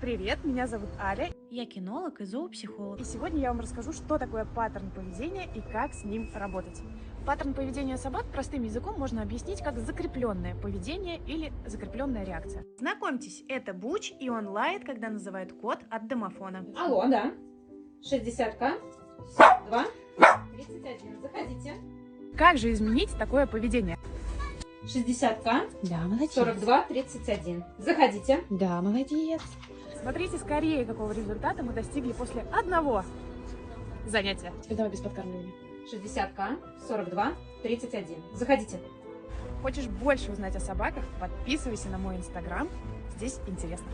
Привет, меня зовут Аля, Я кинолог и зоопсихолог. и сегодня я вам расскажу, что такое паттерн поведения и как с ним работать. Паттерн поведения собак простым языком можно объяснить как закрепленное поведение или закрепленная реакция. Знакомьтесь, это Буч, и он лает, когда называет код от домофона. Алло, да. 60К, 42, 31. Заходите. Как же изменить такое поведение? 60К, Да, молодец. 42, 31. Заходите. Да, молодец. Смотрите скорее, какого результата мы достигли после одного занятия. Давай без подкармливания. 60К, 42, 31. Заходите. Хочешь больше узнать о собаках? Подписывайся на мой инстаграм, здесь интересно.